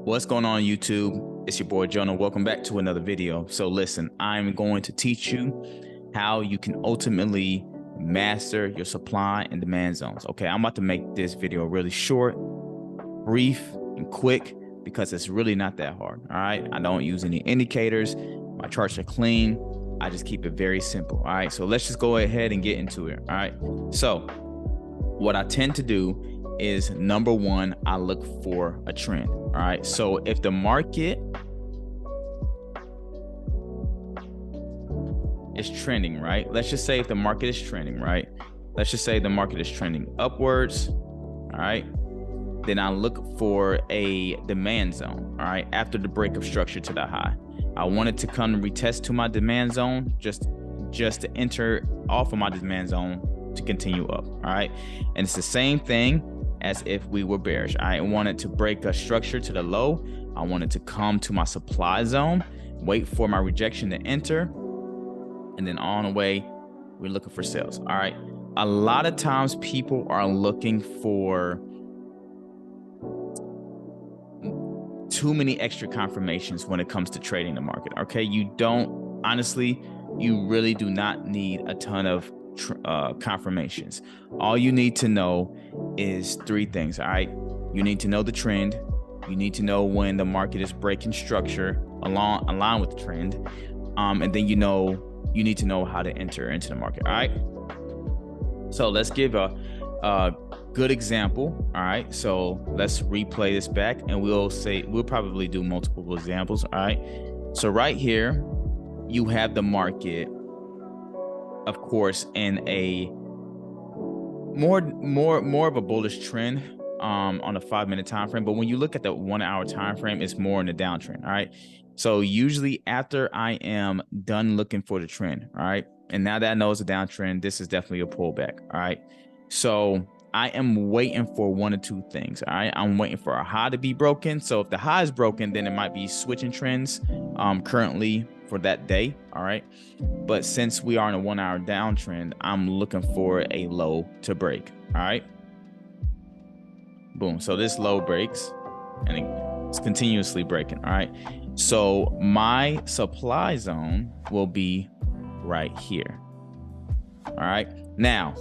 What's going on, YouTube? It's your boy Jonah. Welcome back to another video. So listen, I'm going to teach you how you can ultimately master your supply and demand zones. Okay, I'm about to make this video really short, brief, and quick because it's really not that hard. All right, I don't use any indicators. My charts are clean. I just keep it very simple. All right, so let's just go ahead and get into it. All right, so what I tend to do is, number one, I look for a trend. All right, so if the market is trending, right? Let's just say if the market is trending, right? Let's just say the market is trending upwards, all right? Then I look for a demand zone, all right? After the break of structure to the high, I want it to come retest to my demand zone, just to enter off of my demand zone to continue up, all right? And it's the same thing as if we were bearish. I want it to break a structure to the low. I want it to come to my supply zone, wait for my rejection to enter, and then on the way, we're looking for sales. All right. A lot of times people are looking for too many extra confirmations when it comes to trading the market. Okay. You don't, honestly, you really do not need a ton of confirmations. All you need to know is three things. All right, you need to know the trend, you need to know when the market is breaking structure along with the trend, and then you need to know how to enter into the market. All right, so let's give a good example. All right, so let's replay this back and we'll probably do multiple examples. All right, so right here you have the market, of course, in a more of a bullish trend on a 5-minute time frame. But when you look at the 1 hour time frame, it's more in the downtrend. All right, so usually after I am done looking for the trend, all right, and now that I know it's a downtrend, this is definitely a pullback. All right, so I am waiting for one or two things. All right, I'm waiting for a high to be broken. So if the high is broken, then it might be switching trends currently for that day. All right, but since we are in a 1 hour downtrend, I'm looking for a low to break. All right, boom. So this low breaks and it's continuously breaking. All right, so my supply zone will be right here. All right, now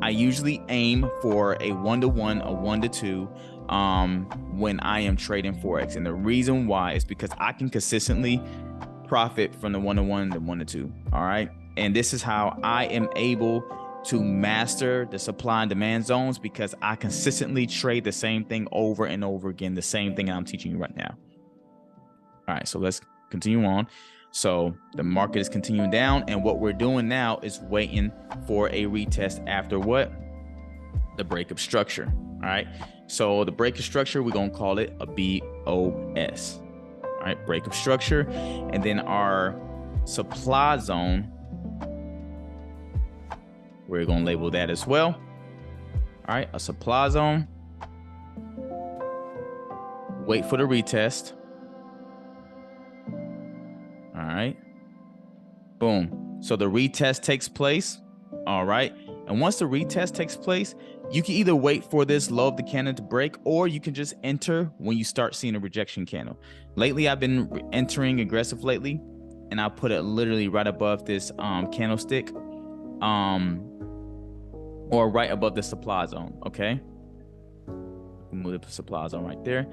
I usually aim for a 1-to-1, a 1-to-2 when I am trading Forex. And the reason why is because I can consistently profit from the 1-to-1, the 1-to-2. All right. And this is how I am able to master the supply and demand zones, because I consistently trade the same thing over and over again, the same thing I'm teaching you right now. All right, so let's continue on. So the market is continuing down, and what we're doing now is waiting for a retest after what? The break of structure. All right, so the break of structure, we're gonna call it a BOS. All right, break of structure. And then our supply zone, we're gonna label that as well. All right, a supply zone. Wait for the retest. All right, boom. So the retest takes place. All right, and once the retest takes place, you can either wait for this low of the candle to break, or you can just enter when you start seeing a rejection candle. Lately, I've been entering aggressive lately, and I'll put it literally right above this candlestick, or right above the supply zone. Okay, move the supply zone right there,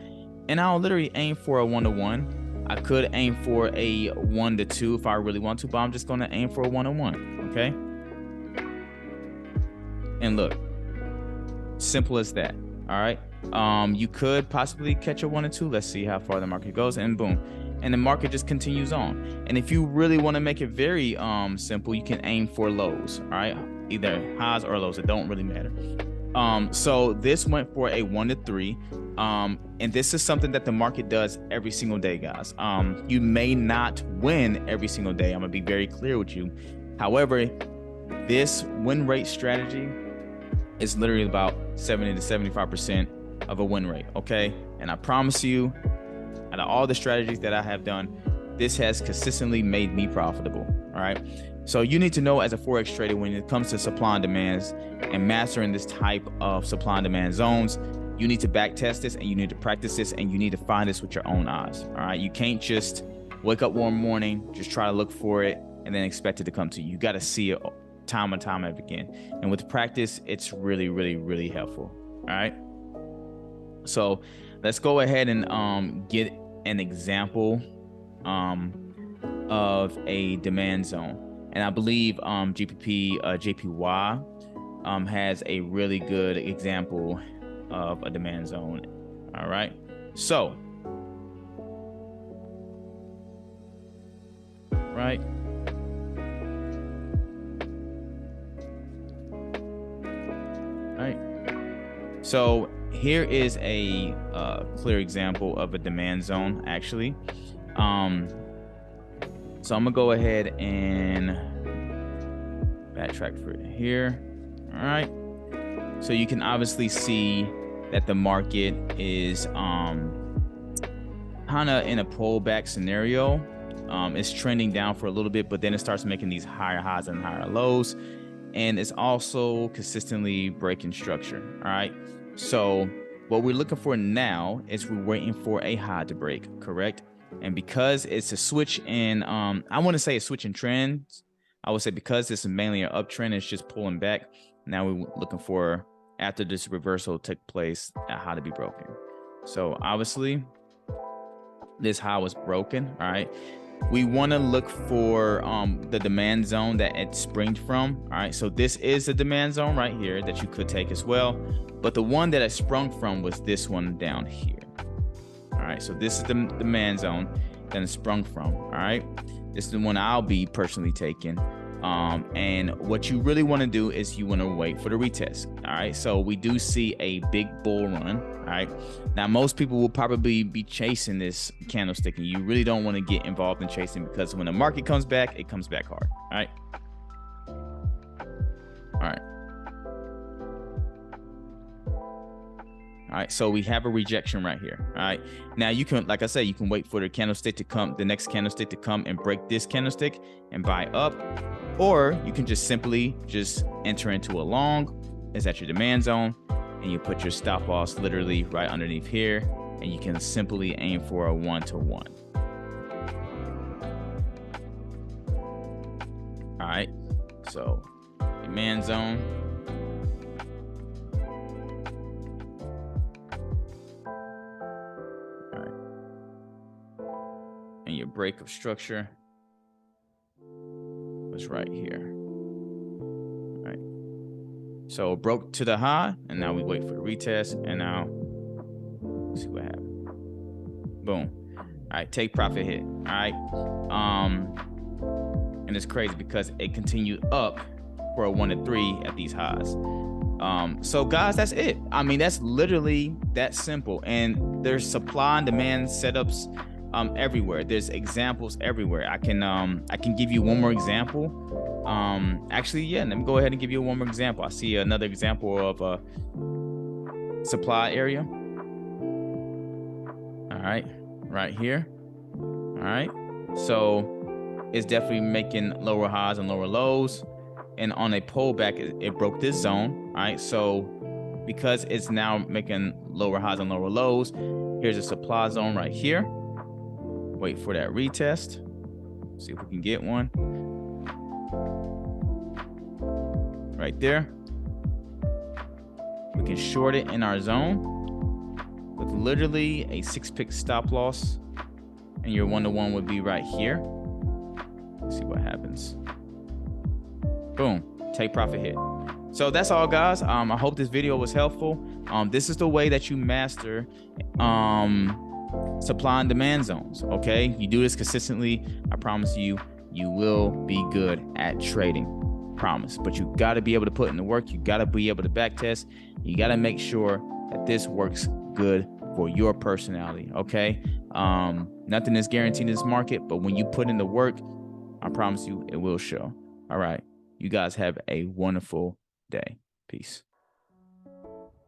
and I'll literally aim for a 1-to-1. I could aim for a 1-to-2 if I really want to, but I'm just gonna aim for a 1-to-1. Okay, and look, simple as that. All right, you could possibly catch a 1-to-2. Let's see how far the market goes, and boom, and the market just continues on. And if you really want to make it very simple, you can aim for lows. All right, either highs or lows, it don't really matter. So this went for a 1-to-3, and this is something that the market does every single day, guys. You may not win every single day, I'm gonna be very clear with you. However, this win rate strategy is literally about 70 to 75% of a win rate. Okay, and I promise you, out of all the strategies that I have done, this has consistently made me profitable. All right, so you need to know, as a Forex trader, when it comes to supply and demands and mastering this type of supply and demand zones, you need to back test this, and you need to practice this, and you need to find this with your own eyes. All right. You can't just wake up one morning, just try to look for it, and then expect it to come to you. You got to see it time and time again. And with practice, it's really, really, really helpful. All right. So let's go ahead and get an example of a demand zone. And I believe JPY has a really good example of a demand zone. All right. So, right. Right. So here is a clear example of a demand zone, actually. So I'm gonna go ahead and backtrack for it here. All right. So you can obviously see that the market is kind of in a pullback scenario. It's trending down for a little bit, but then it starts making these higher highs and higher lows. And it's also consistently breaking structure. All right. So what we're looking for now is we're waiting for a high to break, correct? And because it's a switch in, I want to say a switch in trends. I would say because this is mainly an uptrend, it's just pulling back. Now we're looking for, after this reversal took place, a high to be broken. So obviously this high was broken. All right. We want to look for the demand zone that it springs from. All right. So this is a demand zone right here that you could take as well. But the one that I sprung from was this one down here. All right. So this is the demand zone that it sprung from. All right. This is the one I'll be personally taking. And what you really want to do is you want to wait for the retest. All right. So we do see a big bull run. All right. Now, most people will probably be chasing this candlestick, and you really don't want to get involved in chasing, because when the market comes back, it comes back hard. All right. All right. All right. So we have a rejection right here. All right. Now you can, like I said, you can wait for the candlestick to come, the next candlestick to come and break this candlestick and buy up. Or you can just simply just enter into a long. Is at your demand zone, and you put your stop loss literally right underneath here, and you can simply aim for a 1-to-1. All right. So demand zone. All right. And your break of structure was right here. All right. So broke to the high, and now we wait for the retest, and now let's see what happened. Boom. All right, take profit hit. All right. And it's crazy because it continued up for a 1-to-3 at these highs. So guys, that's it. I mean, that's literally that simple. And there's supply and demand setups everywhere. There's examples everywhere. I can give you one more example. Actually, yeah, let me go ahead and give you one more example. I see another example of a supply area. All right, right here. All right, so it's definitely making lower highs and lower lows, and on a pullback, it broke this zone. All right, so because it's now making lower highs and lower lows, here's a supply zone right here. Wait for that retest. See if we can get one. Right there. We can short it in our zone with literally a 6-pick stop loss, and your 1-to-1 would be right here. Let's see what happens. Boom, take profit hit. So that's all, guys. I hope this video was helpful. This is the way that you master supply and demand zones. Okay, you do this consistently, I promise you, you will be good at trading. Promise. But you got to be able to put in the work. You got to be able to back test. You got to make sure that this works good for your personality. Okay, nothing is guaranteed in this market, but when you put in the work, I promise you it will show. All right, you guys have a wonderful day. Peace.